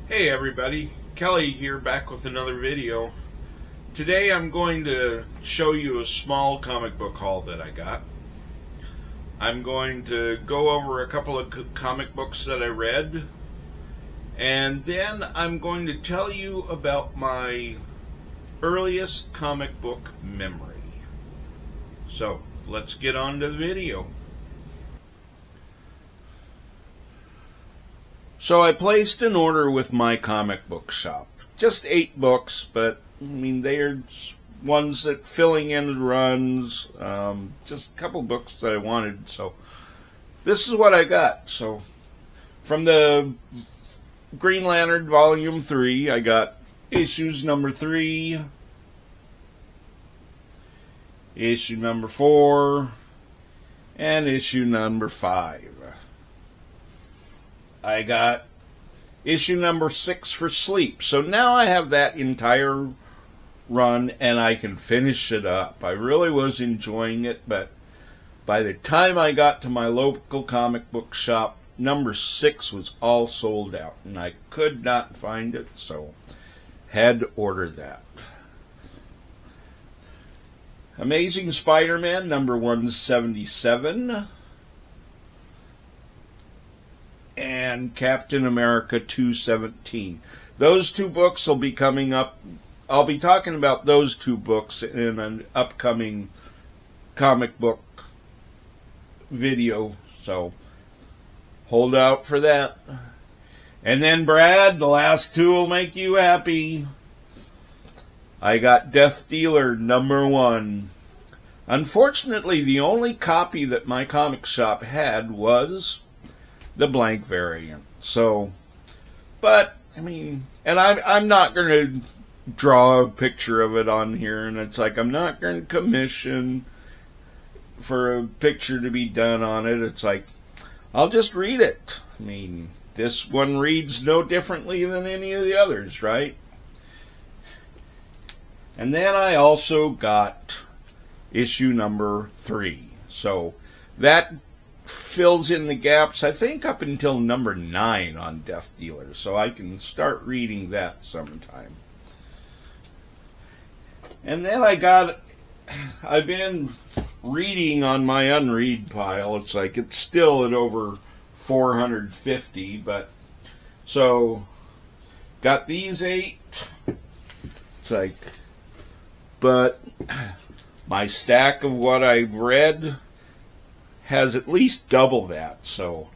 Hey everybody, Kelly here back with another video. Today I'm going to show you a small comic book haul that I got. I'm going to go over a couple of comic books that I read, and then I'm going to tell you about my earliest comic book memory. So let's get on to the video. So I placed an order with MyComicShop. Just 8 books, but I mean they're ones that filling in runs. Just a couple books that I wanted. So this is what I got. So from the Green Lantern Volume 3, I got issues number 3, issue number 4, and issue number 5. I got issue number 6 for sleep. So now I have that entire run and I can finish it up. I really was enjoying it, but by the time I got to my local comic book shop, number 6 was all sold out and I could not find it, so had to order that. Amazing Spider-Man number 177. And Captain America 217. Those 2 books will be coming up. I'll be talking about those 2 books in an upcoming comic book video, so hold out for that. And then, Brad, the last 2 will make you happy. I got Death Dealer number 1. Unfortunately, the only copy that MyComicShop had was the blank variant. So, but I mean, and I'm not going to draw a picture of it on here, and it's like I'm not going to commission for a picture to be done on it. It's like I'll just read it. I mean, this one reads no differently than any of the others, right? And then I also got issue number 3. So that fills in the gaps, I think, up until number 9 on Death Dealer, so I can start reading that sometime. And then I've been reading on my unread pile. It's like it's still at over 450, but so got these 8. It's like, but my stack of what I've read has at least double that, so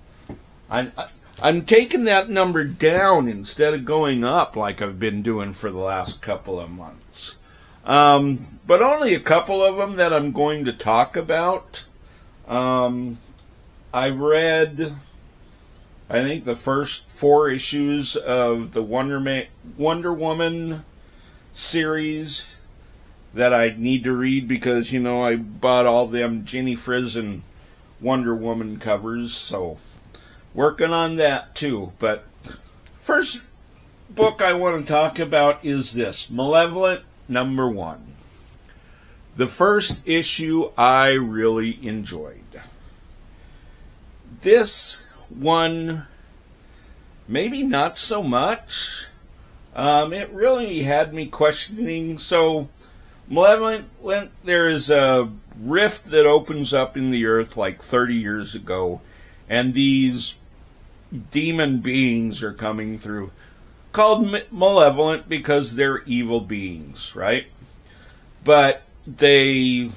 I'm taking that number down instead of going up like I've been doing for the last couple of months. But only a couple of them that I'm going to talk about. I read, I think, the first 4 issues of the Wonder Woman series that I need to read because, you know, I bought all them Ginny Frizz and Wonder Woman covers, so working on that too. But first book I want to talk about is this, Malevolent number 1. The first issue I really enjoyed. This one, maybe not so much. It really had me questioning. So Malevolent, there is a rift that opens up in the earth like 30 years ago, and these demon beings are coming through, called malevolent because they're evil beings, right? But they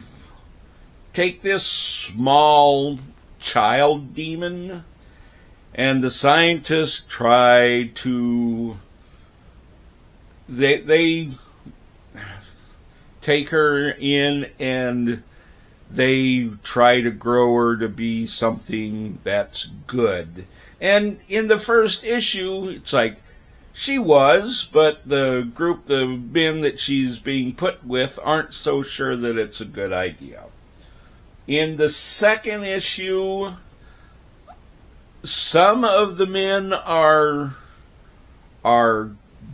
take this small child demon, and the scientists try to they take her in and they try to grow her to be something that's good. And in the first issue, it's like she was, but the group, the men that she's being put with, aren't so sure that it's a good idea. In the second issue, some of the men are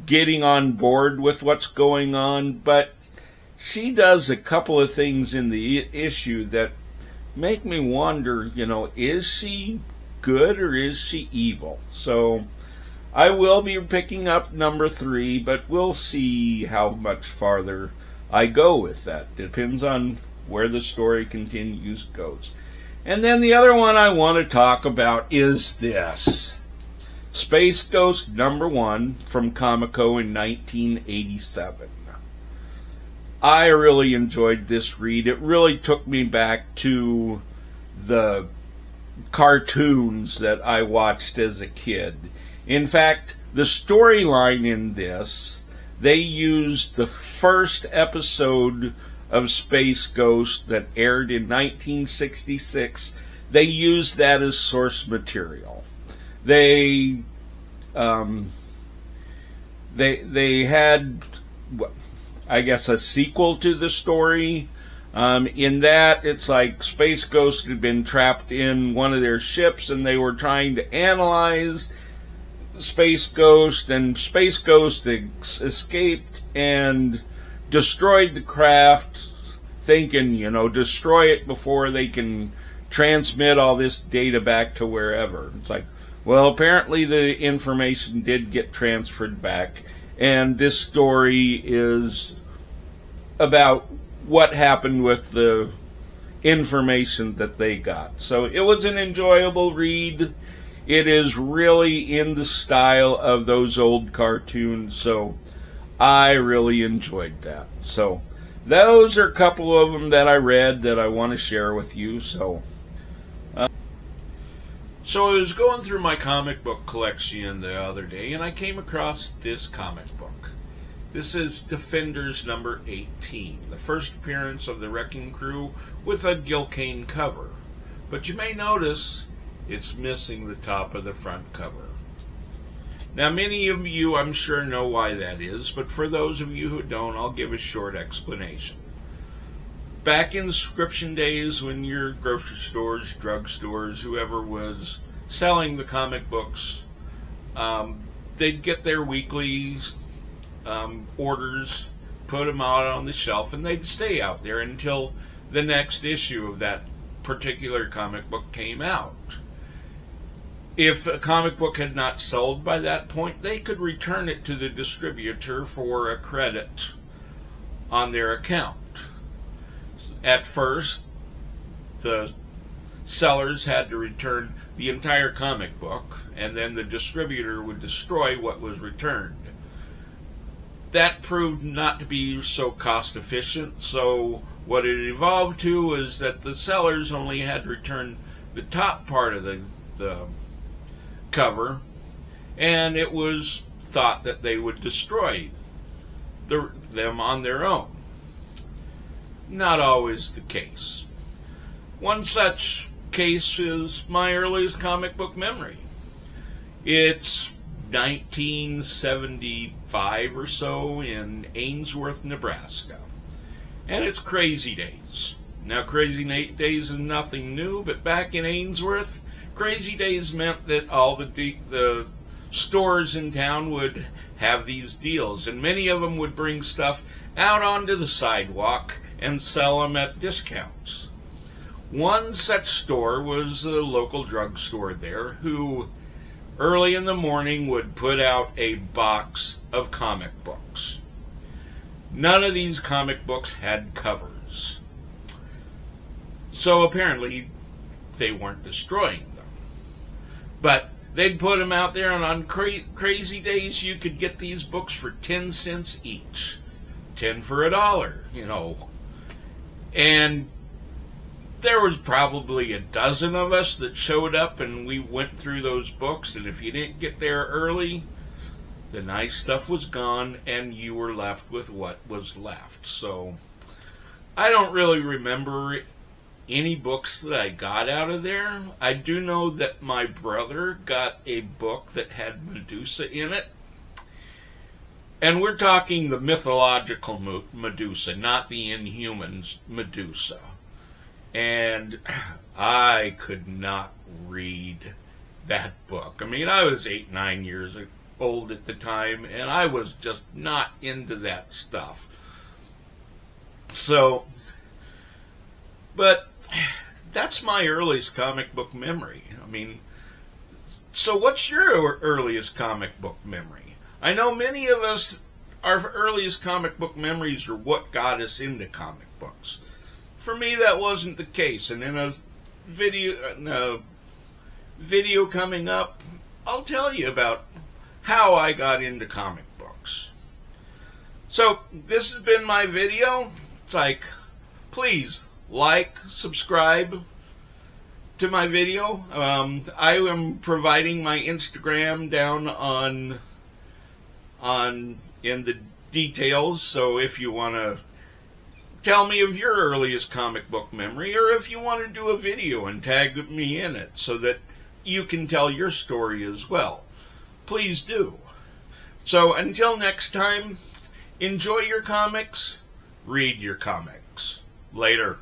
getting on board with what's going on, but she does a couple of things in the issue that make me wonder, you know, is she good or is she evil? So I will be picking up number 3, but we'll see how much farther I go with that. Depends on where the story goes. And then the other one I want to talk about is this. Space Ghost number 1 from Comico in 1987. I really enjoyed this read. It really took me back to the cartoons that I watched as a kid. In fact, the storyline in this, they used the first episode of Space Ghost that aired in 1966. They used that as source material. They had, I guess, a sequel to the story. In that, it's like Space Ghost had been trapped in one of their ships, and they were trying to analyze Space Ghost, and Space Ghost escaped and destroyed the craft, thinking, destroy it before they can transmit all this data back to wherever. It's like, well, apparently the information did get transferred back, and this story is about what happened with the information that they got. So it was an enjoyable read. It is really in the style of those old cartoons, so I really enjoyed that. So those are a couple of them that I read that I want to share with you. So I was going through my comic book collection the other day, and I came across this comic book. This is Defenders number 18, the first appearance of the Wrecking Crew with a Gilkane cover. But you may notice it's missing the top of the front cover. Now, many of you, I'm sure, know why that is, but for those of you who don't, I'll give a short explanation. Back in subscription days, when your grocery stores, drugstores, whoever was selling the comic books, they'd get their weekly orders, put them out on the shelf, and they'd stay out there until the next issue of that particular comic book came out. If a comic book had not sold by that point, they could return it to the distributor for a credit on their account. At first, the sellers had to return the entire comic book, and then the distributor would destroy what was returned. That proved not to be so cost efficient, so what it evolved to was that the sellers only had to return the top part of the cover, and it was thought that they would destroy them on their own. Not always the case. One such case is my earliest comic book memory. It's 1975 or so in Ainsworth, Nebraska. And it's Crazy Days. Now, Crazy Days is nothing new, but back in Ainsworth, Crazy Days meant that all the stores in town would have these deals, and many of them would bring stuff out onto the sidewalk and sell them at discounts. One such store was a local drugstore there, who early in the morning would put out a box of comic books. None of these comic books had covers, so apparently they weren't destroying them. But they'd put them out there, and on Crazy Days you could get these books for 10 cents each. 10 for $1, And there was probably a dozen of us that showed up, and we went through those books, and if you didn't get there early, the nice stuff was gone, and you were left with what was left. So I don't really remember any books that I got out of there. I do know that my brother got a book that had Medusa in it. And we're talking the mythological Medusa, not the Inhumans Medusa. And I could not read that book. I mean, I was 8, 9 years old at the time, and I was just not into that stuff. So, but that's my earliest comic book memory. I mean, So what's your earliest comic book memory? I know many of us, our earliest comic book memories are what got us into comic books. For me, that wasn't the case, and in a video coming up, I'll tell you about how I got into comic books. So this has been my video. It's like, please like, subscribe to my video. I am providing my Instagram down in the details, so if you want to tell me of your earliest comic book memory, or if you want to do a video and tag me in it so that you can tell your story as well, please do. So until next time, enjoy your comics, read your comics. Later.